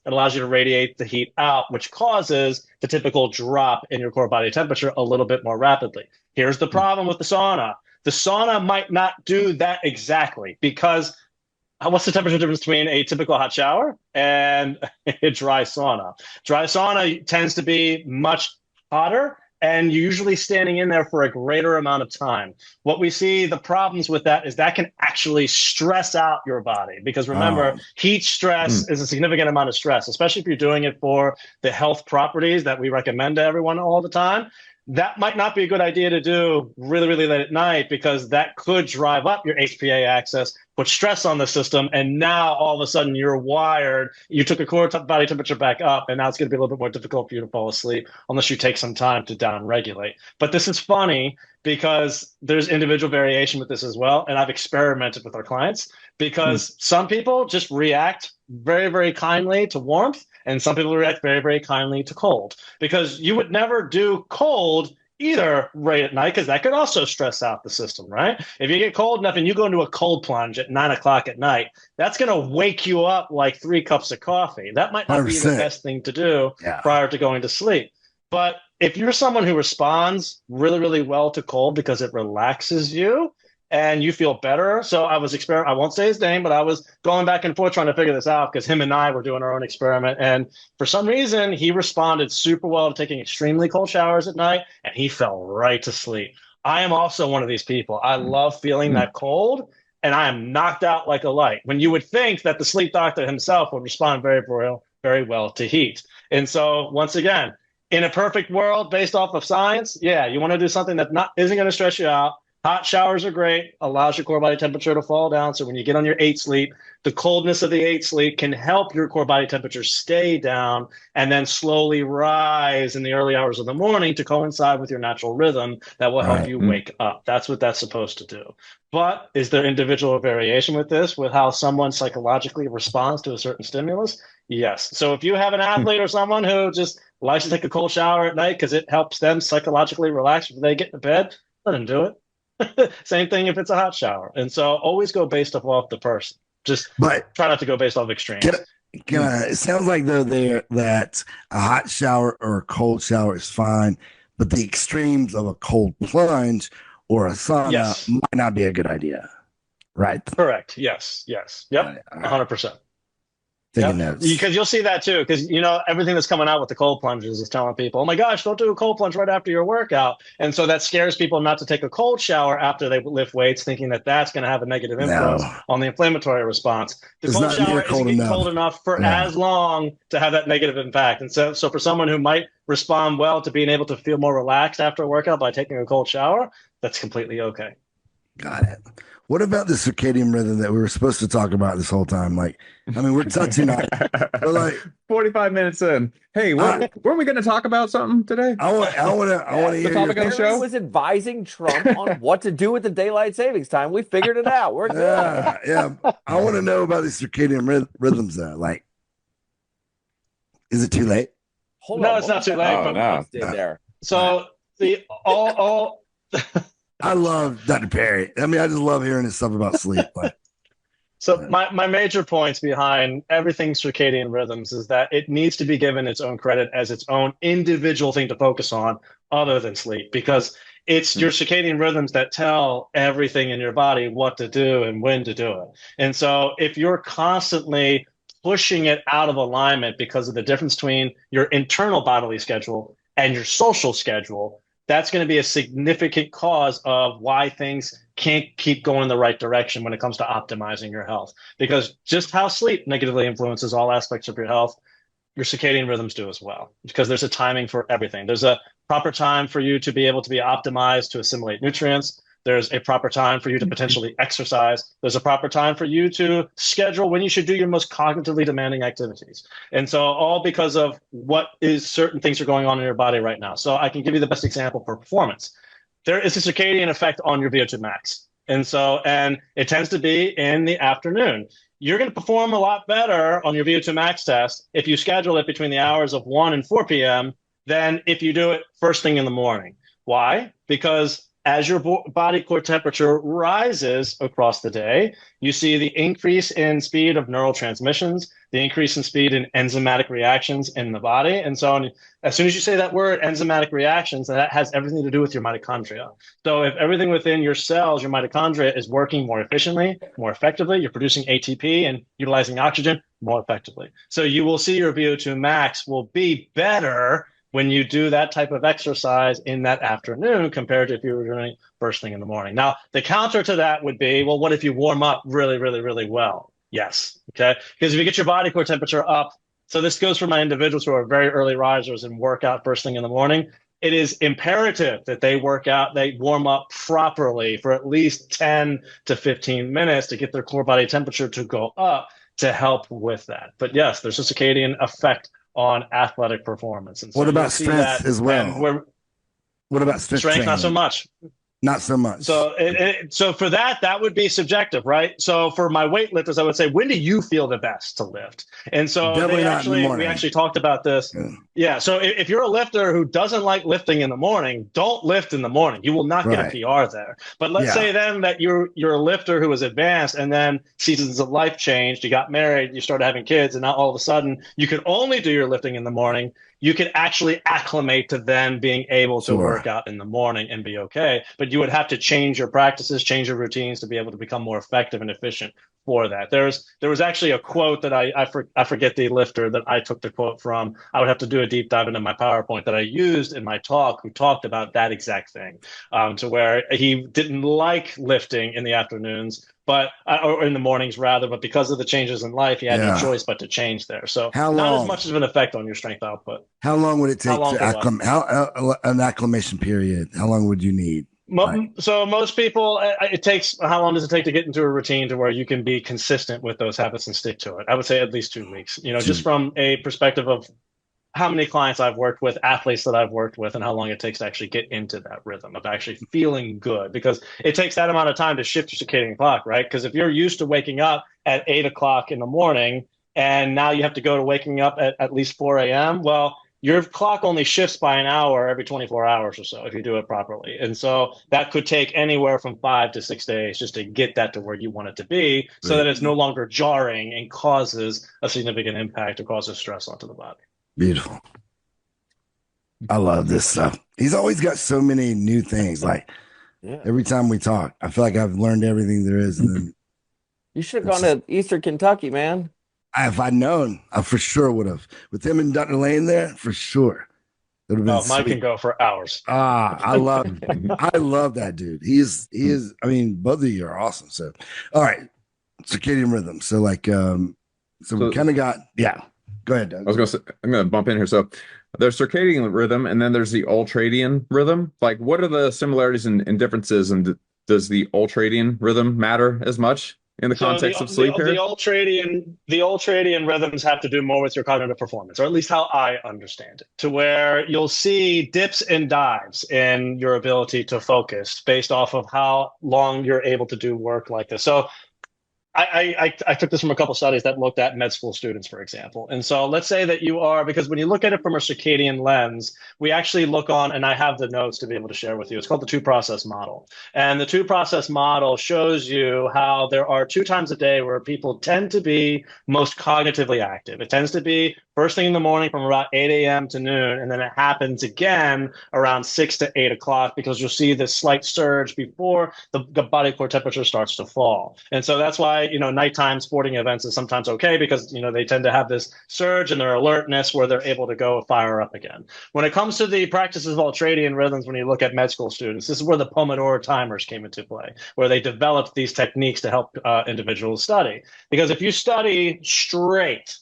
it allows you to radiate the heat out, which causes the typical drop in your core body temperature a little bit more rapidly. Here's the problem with the sauna. The sauna might not do that exactly, because what's the temperature difference between a typical hot shower and a dry sauna? Dry sauna tends to be much hotter, and you're usually standing in there for a greater amount of time. What we see, the problems with that is that can actually stress out your body, because remember, heat stress is a significant amount of stress, especially if you're doing it for the health properties that we recommend to everyone all the time. That might not be a good idea to do really, really late at night, because that could drive up your HPA axis, put stress on the system, and now all of a sudden you're wired. You took a core body temperature back up, and now it's going to be a little bit more difficult for you to fall asleep unless you take some time to downregulate. But this is funny because there's individual variation with this as well, and I've experimented with our clients, because some people just react very, very kindly to warmth, and some people react very, very kindly to cold, because you would never do cold either right at night, because that could also stress out the system, right? If you get cold enough and you go into a cold plunge at 9 o'clock at night, that's going to wake you up like 3 cups of coffee. That might not 100%. Be the best thing to do prior to going to sleep. But if you're someone who responds really, really well to cold because it relaxes you and you feel better. So I won't say his name, but I was going back and forth trying to figure this out, because him and I were doing our own experiment. And for some reason, he responded super well to taking extremely cold showers at night, and he fell right to sleep. I am also one of these people. I love feeling that cold, and I am knocked out like a light, when you would think that the sleep doctor himself would respond very, very, very well to heat. And so once again, in a perfect world based off of science, you want to do something that isn't going to stress you out, Hot showers are great, allows your core body temperature to fall down. So when you get on your 8 sleep, the coldness of the 8 sleep can help your core body temperature stay down and then slowly rise in the early hours of the morning to coincide with your natural rhythm that will help Right. you wake up. That's what that's supposed to do. But is there individual variation with this, with how someone psychologically responds to a certain stimulus? Yes. So if you have an athlete or someone who just likes to take a cold shower at night because it helps them psychologically relax before they get to bed, let them do it. Same thing if it's a hot shower. And so always go based off the person. Just But try not to go based off extremes. it sounds like though there that a hot shower or a cold shower is fine, but the extremes of a cold plunge or a sauna might not be a good idea. Right. Correct. Yes. Yep. All right. 100%. Taking notes. Because you'll see that too. Because everything that's coming out with the cold plunges is telling people, "Oh my gosh, don't do a cold plunge right after your workout." And so that scares people not to take a cold shower after they lift weights, thinking that that's going to have a negative influence on the inflammatory response. The cold shower isn't getting cold enough for as long to have that negative impact. And so for someone who might respond well to being able to feel more relaxed after a workout by taking a cold shower, that's completely okay. Got it. What about the circadian rhythm that we were supposed to talk about this whole time? Like, I mean, we're touching on it. But like 45 minutes in. Hey, weren't we going to talk about something today? I want to hear the topic of the show. Was advising Trump on what to do with the daylight savings time. We figured it out. We're good. Yeah. I want to know about the circadian rhythms though. Like, is it too late? No, it's not too late. But no. There. So the all. I love Dr. Perry. I mean, I just love hearing his stuff about sleep. So my major points behind everything circadian rhythms is that it needs to be given its own credit as its own individual thing to focus on other than sleep, because it's your circadian rhythms that tell everything in your body what to do and when to do it. And so if you're constantly pushing it out of alignment because of the difference between your internal bodily schedule and your social schedule, that's going to be a significant cause of why things can't keep going the right direction when it comes to optimizing your health. Because just how sleep negatively influences all aspects of your health, your circadian rhythms do as well. Because there's a timing for everything. There's a proper time for you to be able to be optimized to assimilate nutrients. There's a proper time for you to potentially exercise. There's a proper time for you to schedule when you should do your most cognitively demanding activities. And so all because of what is certain things are going on in your body right now. So I can give you the best example for performance. There is a circadian effect on your VO2 max. And it tends to be in the afternoon. You're going to perform a lot better on your VO2 max test if you schedule it between the hours of 1 and 4 p.m. than if you do it first thing in the morning. Why? Because as your body core temperature rises across the day, you see the increase in speed of neurotransmissions, the increase in speed in enzymatic reactions in the body. And so as soon as you say that word, enzymatic reactions, that has everything to do with your mitochondria. So if everything within your cells, your mitochondria, is working more efficiently, more effectively, you're producing ATP and utilizing oxygen more effectively. So you will see your VO2 max will be better when you do that type of exercise in that afternoon compared to if you were doing it first thing in the morning. Now, the counter to that would be, well, what if you warm up really, really, really well? Yes. Okay. Because if you get your body core temperature up, so this goes for my individuals who are very early risers and work out first thing in the morning, it is imperative that they work out, they warm up properly for at least 10 to 15 minutes to get their core body temperature to go up to help with that. But yes, there's a circadian effect on athletic performance. And so what about strength as well? What about strength? Not so much. Not so much. So, so for that would be subjective, right? So for my weightlifters, I would say, when do you feel the best to lift? And so we actually talked about this. Yeah. So if you're a lifter who doesn't like lifting in the morning, don't lift in the morning. You will not get a PR there. But let's say then that you're a lifter who is advanced, and then seasons of life changed. You got married, you started having kids, and now all of a sudden you can only do your lifting in the morning. You could actually acclimate to then being able to work out in the morning and be okay. But you would have to change your practices, change your routines to be able to become more effective and efficient for that. There was actually a quote that I forget the lifter that I took the quote from. I would have to do a deep dive into my PowerPoint that I used in my talk, who talked about that exact thing, to where he didn't like lifting in the afternoons, or in the mornings rather, but because of the changes in life, he had no choice but to change there. So not as much of an effect on your strength output. How long would it take to an acclimation period? How long would you need? So most people, it takes, how long does it take to get into a routine to where you can be consistent with those habits and stick to it? I would say at least 2 weeks, just from a perspective of how many clients I've worked with, athletes that I've worked with, and how long it takes to actually get into that rhythm of actually feeling good, because it takes that amount of time to shift your circadian clock, right? Because if you're used to waking up at 8 o'clock in the morning and now you have to go to waking up at least 4 a.m., well, your clock only shifts by an hour every 24 hours or so if you do it properly. And so that could take anywhere from 5 to 6 days just to get that to where you want it to be, so that it's no longer jarring and causes a significant impact or causes stress onto the body. Beautiful. I love this stuff. He's always got so many new things. Like every time we talk, I feel like I've learned everything there is. And then you should have gone to Eastern Kentucky, man. If I'd known, I for sure would have. With him and Dr. Lane there, for sure. It would have been Mike can go for hours. I love that dude. He is, I mean, both of you are awesome. So, all right. Circadian rhythm. So we kind of got, go ahead, Doug. I'm going to bump in here. So there's circadian rhythm, and then there's the ultradian rhythm. Like, what are the similarities and differences? And does the ultradian rhythm matter as much in the context of sleep here? The ultradian rhythms have to do more with your cognitive performance, or at least how I understand it, to where you'll see dips and dives in your ability to focus based off of how long you're able to do work like this. So I took this from a couple studies that looked at med school students, for example. And so let's say that you are, because when you look at it from a circadian lens, we actually look on, and I have the notes to be able to share with you. It's called the two-process model. And the two-process model shows you how there are 2 times a day where people tend to be most cognitively active. It tends to be first thing in the morning from about 8 a.m. to noon, and then it happens again around 6 to 8 o'clock, because you'll see this slight surge before the body core temperature starts to fall. And so that's why, nighttime sporting events is sometimes okay, because, they tend to have this surge in their alertness where they're able to go fire up again. When it comes to the practices of ultradian rhythms, when you look at med school students, this is where the Pomodoro timers came into play, where they developed these techniques to help individuals study. Because if you study straight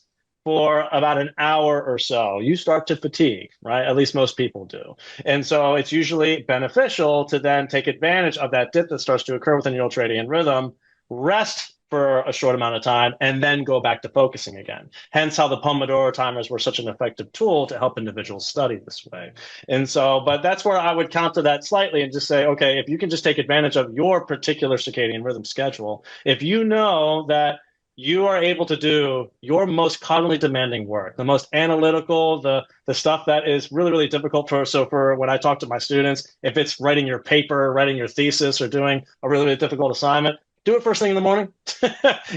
for about an hour or so, you start to fatigue, right? At least most people do. And so it's usually beneficial to then take advantage of that dip that starts to occur within your ultradian rhythm, rest for a short amount of time, and then go back to focusing again. Hence how the Pomodoro timers were such an effective tool to help individuals study this way. And so, but that's where I would counter that slightly and just say, okay, if you can just take advantage of your particular circadian rhythm schedule, if you know that you are able to do your most cognitively demanding work, the most analytical, the stuff that is really, really difficult for when I talk to my students, if it's writing your paper, writing your thesis, or doing a really, really difficult assignment, do it first thing in the morning,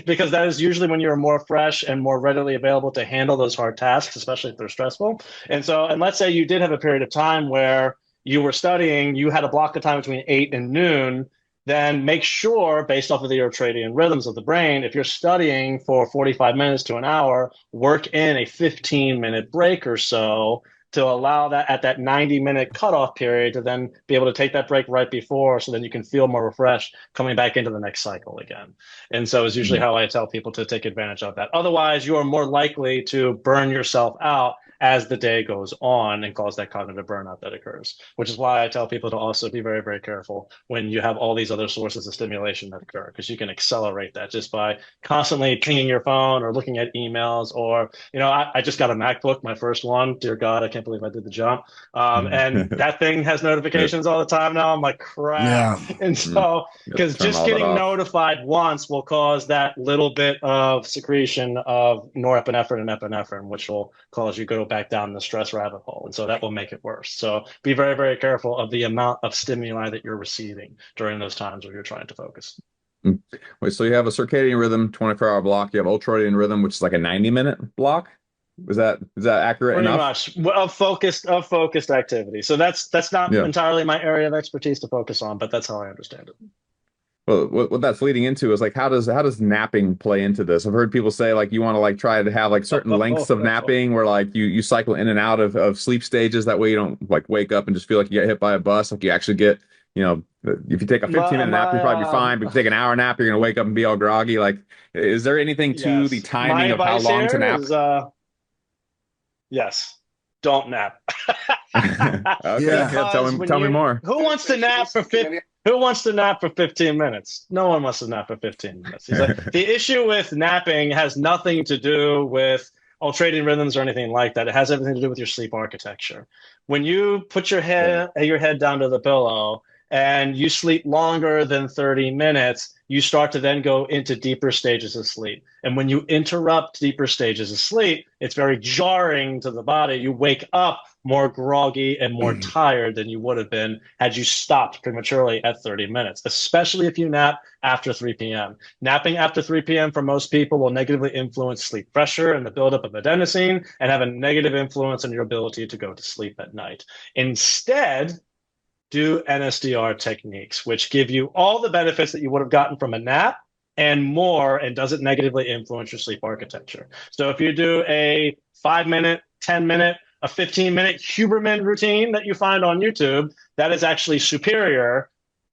because that is usually when you're more fresh and more readily available to handle those hard tasks, especially if they're stressful. And let's say you did have a period of time where you were studying, you had a block of time between 8 and noon, then make sure, based off of the ultradian rhythms of the brain, if you're studying for 45 minutes to an hour, work in a 15-minute break or so to allow that at that 90-minute cutoff period to then be able to take that break right before, so then you can feel more refreshed coming back into the next cycle again. And so it's usually how I tell people to take advantage of that. Otherwise, you are more likely to burn yourself out as the day goes on and cause that cognitive burnout that occurs, which is why I tell people to also be very, very careful when you have all these other sources of stimulation that occur, because you can accelerate that just by constantly pinging your phone or looking at emails, or, I just got a MacBook, my first one. Dear God, I can't believe I did the jump. And that thing has notifications all the time now. I'm like, crap. Yeah. And so, because just getting notified once will cause that little bit of secretion of norepinephrine and epinephrine, which will cause you go back down the stress rabbit hole. And so that will make it worse. So be very, very careful of the amount of stimuli that you're receiving during those times where you're trying to focus. Wait, so you have a circadian rhythm, 24-hour block. You have ultradian rhythm, which is like a 90-minute block. Is that accurate Pretty enough? Pretty much of focused activity. So that's not entirely my area of expertise to focus on, but that's how I understand it. Well, what that's leading into is like, how does napping play into this? I've heard people say like you want to like try to have like certain lengths of napping where like you cycle in and out of sleep stages. That way you don't like wake up and just feel like you get hit by a bus. Like you actually get, if you take a 15-minute nap, you'll probably be fine. But if you take an hour nap, you're gonna wake up and be all groggy. Like, is there anything to the timing of how long to nap? Yes. don't nap. Okay, Yeah. tell me more. Who wants to nap for 15 minutes? No one wants to nap for 15 minutes. He's like, the issue with napping has nothing to do with ultradian rhythms or anything like that. It has everything to do with your sleep architecture. When you put your head down to the pillow and you sleep longer than 30 minutes, you start to then go into deeper stages of sleep. And when you interrupt deeper stages of sleep, it's very jarring to the body. You wake up more groggy and more tired than you would have been had you stopped prematurely at 30 minutes, especially if you nap after 3 p.m. Napping after 3 p.m. for most people will negatively influence sleep pressure and the buildup of adenosine and have a negative influence on your ability to go to sleep at night. Instead, do NSDR techniques, which give you all the benefits that you would have gotten from a nap and more, and doesn't negatively influence your sleep architecture. So if you do a 5-minute, 10-minute, a 15-minute Huberman routine that you find on YouTube, that is actually superior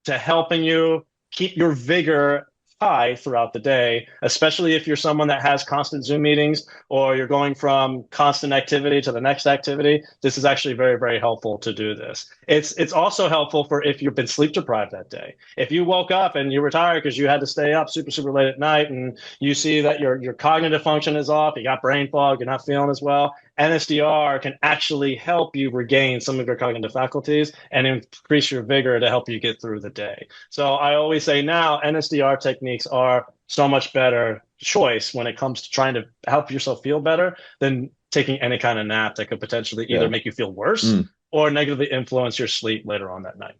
to helping you keep your vigor high throughout the day, especially if you're someone that has constant Zoom meetings or you're going from constant activity to the next activity. This is actually very, very helpful to do this. It's also helpful for if you've been sleep deprived that day. If you woke up and you were tired because you had to stay up super, super late at night and you see that your cognitive function is off, you got brain fog, you're not feeling as well, NSDR can actually help you regain some of your cognitive faculties and increase your vigor to help you get through the day. So I always say now NSDR techniques are so much better choice when it comes to trying to help yourself feel better than taking any kind of nap that could potentially either make you feel worse or negatively influence your sleep later on that night.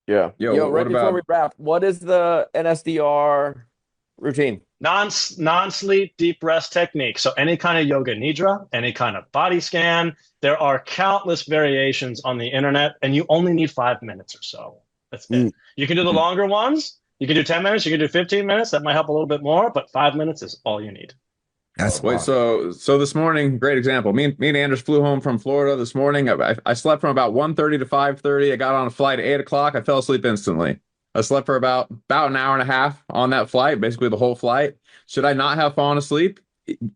Yeah. Yo, right before we wrap, what is the NSDR routine? Non-sleep deep rest technique. So any kind of yoga nidra, any kind of body scan. There are countless variations on the internet, and you only need 5 minutes or so. That's it. You can do the longer ones. You can do 10 minutes. You can do 15 minutes. That might help a little bit more, but 5 minutes is all you need. Wait, so this morning, great example. Me and Anders flew home from Florida this morning. I slept from about 1:30 to 5:30. I got on a flight at 8 o'clock. I fell asleep instantly. I slept for about an hour and a half on that flight, basically the whole flight. Should I not have fallen asleep,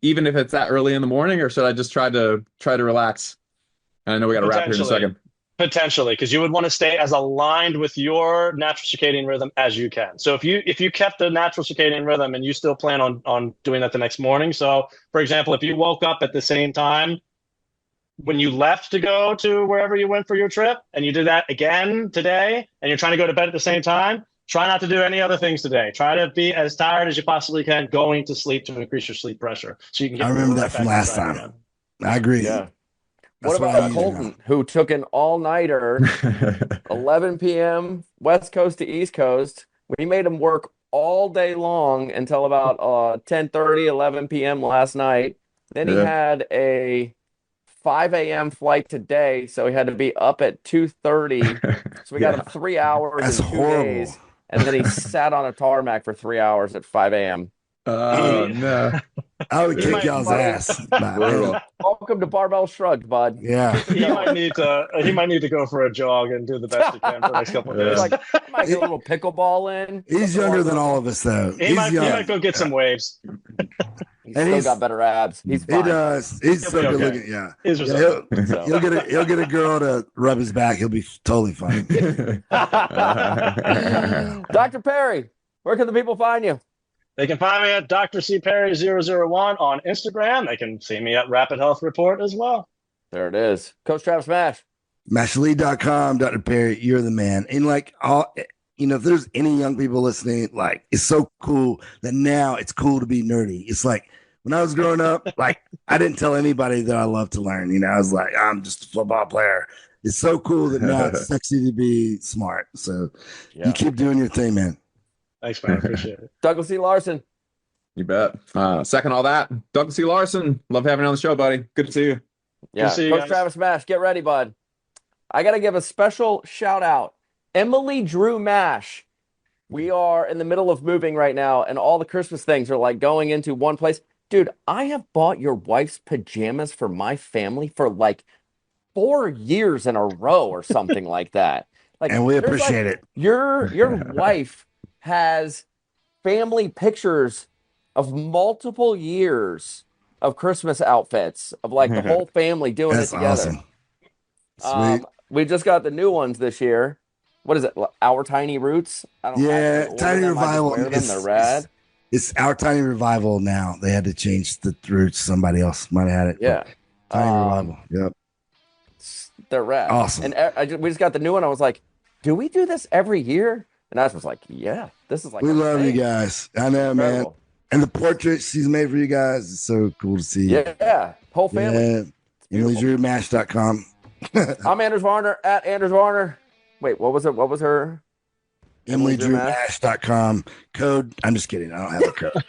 even if it's that early in the morning, or should I just try to relax? And I know we got to wrap here in a second. Potentially, because you would want to stay as aligned with your natural circadian rhythm as you can. So if you kept the natural circadian rhythm and you still plan on doing that the next morning. So for example, if you woke up at the same time when you left to go to wherever you went for your trip, and you did that again today, and you're trying to go to bed at the same time, try not to do any other things today. Try to be as tired as you possibly can going to sleep to increase your sleep pressure. So you can get I remember that from last time. Again. I agree. Yeah. What about Colton, who took an all-nighter, 11 p.m. West Coast to East Coast? We made him work all day long until about 10:30, 11 p.m. last night. Then he had a 5 a.m. flight today, so he had to be up at 2:30. So we got him 3 hours That's and 2 horrible. days. And then he sat on a tarmac for 3 hours at 5 a.m. Oh, no. I would kick y'all's ass. Welcome to Barbell Shrugged, bud. Yeah. He might need to go for a jog and do the best he can for the next couple of days. Like, might get a little pickleball in. He's younger than all of us, though. He might go get some waves. He's still got better abs. He's fine. He does. He's so good looking. Yeah. He'll get a girl to rub his back. He'll be totally fine. Dr. Perry, where can the people find you? They can find me at Dr. C. Perry 001 on Instagram. They can see me at Rapid Health Report as well. There it is. Coach Travis Mash. Mashley.com, Dr. Perry, you're the man. And like if there's any young people listening, like it's so cool that now it's cool to be nerdy. It's like when I was growing up, like I didn't tell anybody that I love to learn. I was like, I'm just a football player. It's so cool that now it's sexy to be smart. So you keep doing your thing, man. Thanks, man. I appreciate it. Douglas C. Larson. You bet. Second all that. Douglas C. Larson. Love having you on the show, buddy. Good to see you. Yeah. Coach Travis Mash, get ready, bud. I got to give a special shout out. Emily Drew Mash. We are in the middle of moving right now, and all the Christmas things are like going into one place. Dude, I have bought your wife's pajamas for my family for like 4 years in a row or something like that. Like, and we appreciate it. Your wife has family pictures of multiple years of Christmas outfits of like the whole family doing That's it together. awesome. Sweet. We just got the new ones this year. What is it? Our Tiny Roots? I don't Yeah, Tiny them. Revival. I just wear them. They're rad. It's Our Tiny Revival now. They had to change the roots. Somebody else might have had it. Yeah. Tiny Revival. Yep. They're rad. Awesome. And we just got the new one. I was like, do we do this every year? And Ash was like, yeah, this is like we love you guys. I know, man. And the portraits he's made for you guys is so cool to see. Yeah. Whole family. Yeah. EmilyDrewMash.com. I'm Anders Varner at Anders Varner. Wait, what was it? What was her? EmilyDrewMash.com. Code. I'm just kidding. I don't have a code.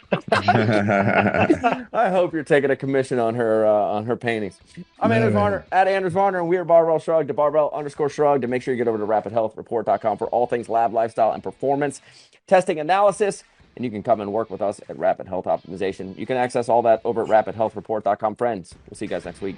I hope you're taking a commission on her paintings. I'm Anders Varner at Anders Varner, and we are Barbell Shrugged to Barbell_Shrugged. And make sure you get over to RapidHealthReport.com for all things lab, lifestyle, and performance testing analysis. And you can come and work with us at Rapid Health Optimization. You can access all that over at RapidHealthReport.com. Friends, we'll see you guys next week.